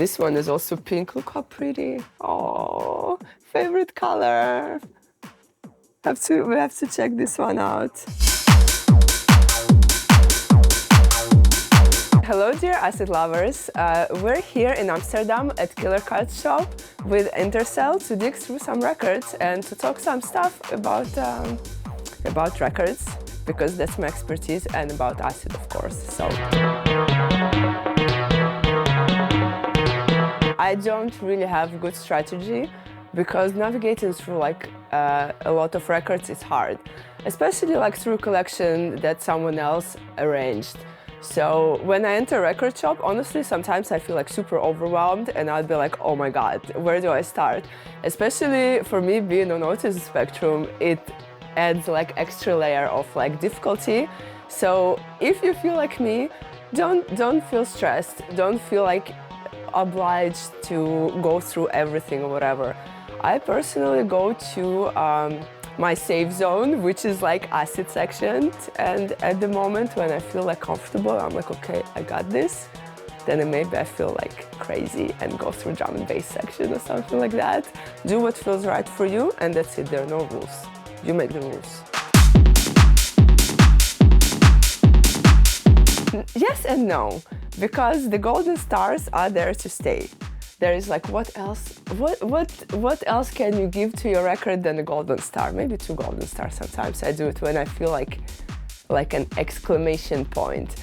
This one is also pink. Look how pretty. Oh, favorite color. We have to check this one out. Hello, dear acid lovers. We're here in Amsterdam at Killa Cutz shop with Intercell to dig through some records and to talk some stuff about records, because that's my expertise, and about acid, of course. So I don't really have good strategy, because navigating through a lot of records is hard, especially through a collection that someone else arranged. So when I enter a record shop, honestly, sometimes I feel super overwhelmed, and I'll be like, oh my God, where do I start? Especially for me, being on autism spectrum, it adds extra layer of difficulty. So if you feel like me, don't feel stressed. Don't feel obliged to go through everything or whatever. I personally go to my safe zone, which is acid section, and at the moment when I feel comfortable, I'm okay, I got this. Then maybe I feel crazy and go through drum and bass section or something like that. Do what feels right for you, and that's it. There are no rules. You make the rules. Yes and no, because the golden stars are there to stay. There is what else? What else can you give to your record than a golden star? Maybe 2 golden stars sometimes. I do it when I feel like an exclamation point.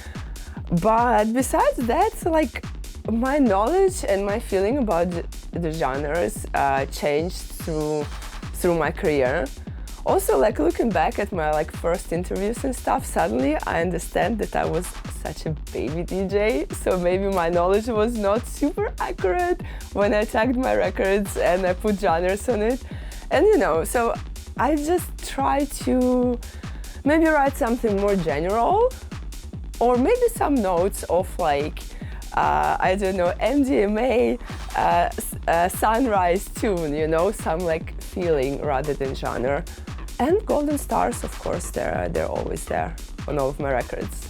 But besides that, my knowledge and my feeling about the genres changed through my career. Also, looking back at my first interviews and stuff, suddenly I understand that I was such a baby DJ, so maybe my knowledge was not super accurate when I tagged my records and I put genres on it. And so I just try to maybe write something more general, or maybe some notes of I don't know, MDMA, sunrise tune, some feeling rather than genre. And golden stars, of course, they're always there on all of my records.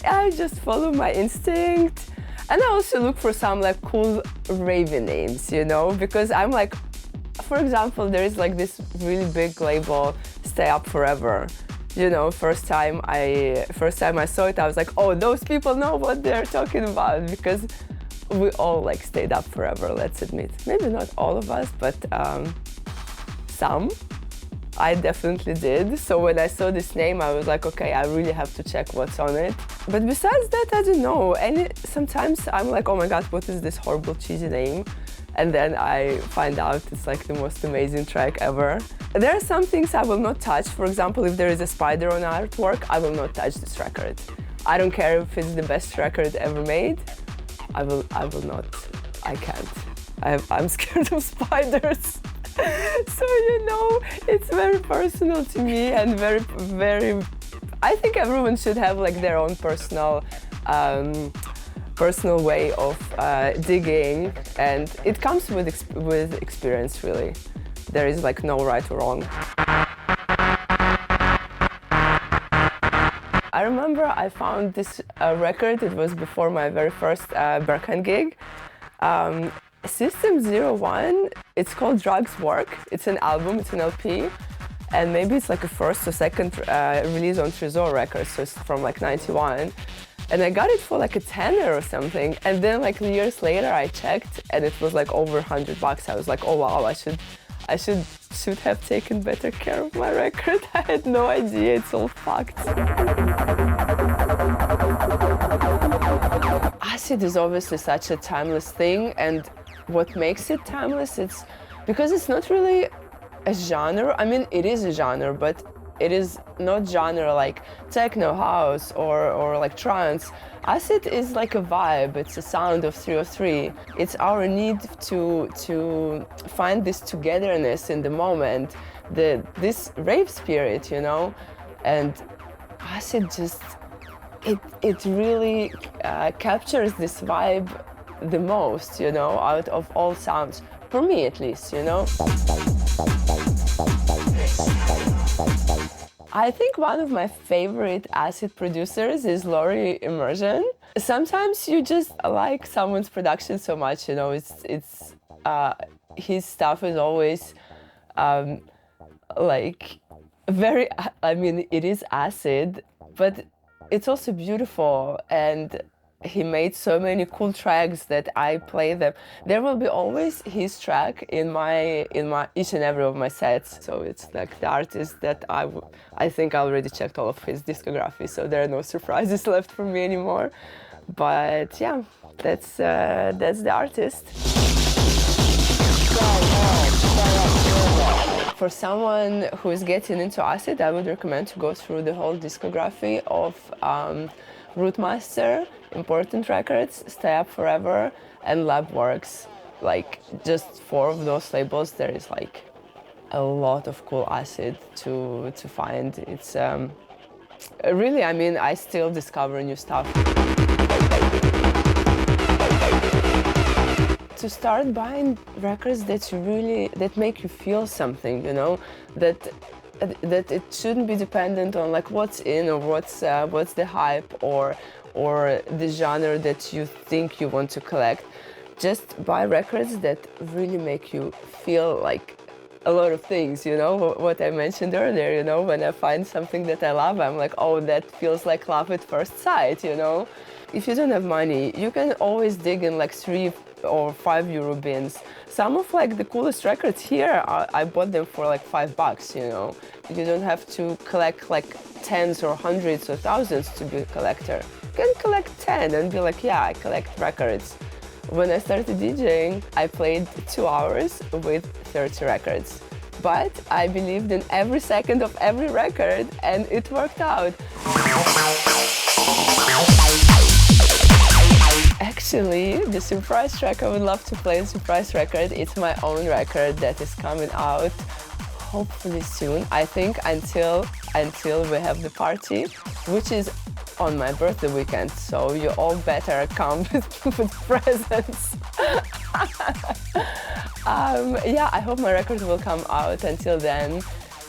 I just follow my instinct, and I also look for some cool ravey names, because I'm for example, there is this really big label, Stay Up Forever. First time I saw it, I was oh, those people know what they're talking about, because we all stayed up forever, let's admit. Maybe not all of us, but some. I definitely did. So when I saw this name, I was okay, I really have to check what's on it. But besides that, I don't know. Sometimes I'm oh my God, what is this horrible cheesy name? And then I find out it's the most amazing track ever. There are some things I will not touch. For example, if there is a spider on artwork, I will not touch this record. I don't care if it's the best record ever made. I will not. I can't. I'm scared of spiders. So, it's very personal to me, and very, very, I think everyone should have their own personal way of digging, and it comes with experience, really. There is no right or wrong. I remember I found this record. It was before my very first Berkhan gig. System 01, it's called Drugs Work. It's an album, it's an LP, and maybe it's a first or second release on Trésor Records, so it's from 91. And I got it for a tenner or something, and then years later I checked, and it was over $100. I was oh wow, I should have taken better care of my record. I had no idea, it's all fucked. Acid is obviously such a timeless thing, and what makes it timeless, it's because it's not really a genre. I mean, it is a genre, but it is not genre like techno, house, or trance. Acid is a vibe. It's a sound of 303. It's our need to find this togetherness in the moment, this rave spirit, and acid just it really captures this vibe the most, out of all sounds, for me at least, I think one of my favorite acid producers is Laurie Immersion. Sometimes you just like someone's production so much, you know, his stuff is always like very, I mean, it is acid, but it's also beautiful, and he made so many cool tracks that I play them. There will be always his track in my each and every of my sets. So it's like the artist that I think I already checked all of his discography, so there are no surprises left for me anymore. But yeah, that's the artist. For someone who is getting into acid, I would recommend to go through the whole discography of Rootmaster, Important Records, Stay Up Forever, and Labworks. Like, just 4 of those labels, there is like a lot of cool acid to find. It's really, I mean, I still discover new stuff. To start buying records that make you feel something, you know, that it shouldn't be dependent on like what's in or what's the hype or the genre that you think you want to collect. Just buy records that really make you feel like a lot of things, you know, what I mentioned earlier, you know, when I find something that I love, I'm like, oh, that feels like love at first sight, you know. If you don't have money, you can always dig in like 3 or 5 euro bins. Some of like the coolest records here, I bought them for like $5, you know. You don't have to collect like tens or hundreds or thousands to be a collector. You can collect 10 and be like, yeah, I collect records. When I started DJing, I played 2 hours with 30 records. But I believed in every second of every record, and it worked out. Actually, the surprise track I would love to play, a surprise record, it's my own record that is coming out hopefully soon. I think until we have the party, which is on my birthday weekend, so you all better come with presents. Yeah, I hope my record will come out until then,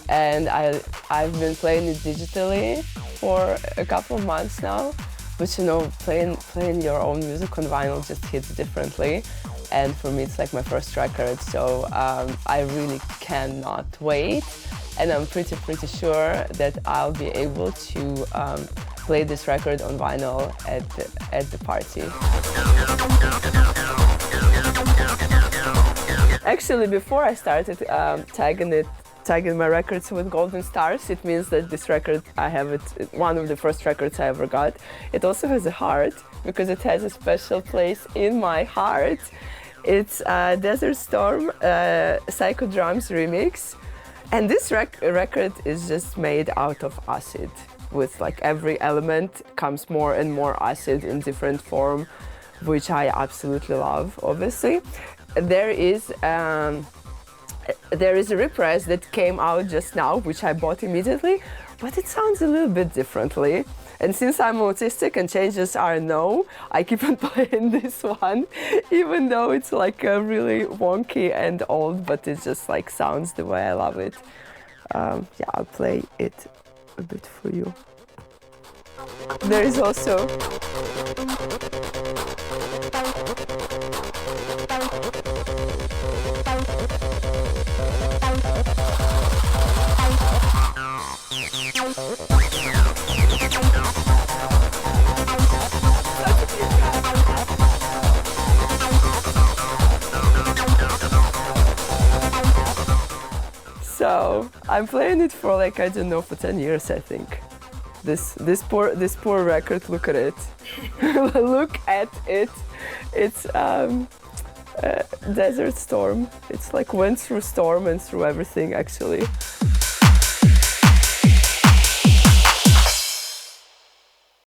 and I've been playing it digitally for a couple of months now. But you know, playing your own music on vinyl just hits differently, and for me it's like my first record, so I really cannot wait, and I'm pretty sure that I'll be able to play this record on vinyl at the party. Actually, before I started tagging my records with golden stars, it means that this record, one of the first records I ever got. It also has a heart, because it has a special place in my heart. It's Desert Storm Psycho Drums remix. And this record is just made out of acid, with like every element comes more and more acid in different form, which I absolutely love, obviously. There is a repress that came out just now, which I bought immediately, but it sounds a little bit differently. And since I'm autistic and changes are no, I keep on playing this one, even though it's like really wonky and old, but it just like sounds the way I love it. Yeah, I'll play it a bit for you. There is also so I'm playing it for like, I don't know, for 10 years, I think. This poor record, look at it. Look at it. It's Desert Storm. It's like went through storm and through everything, actually.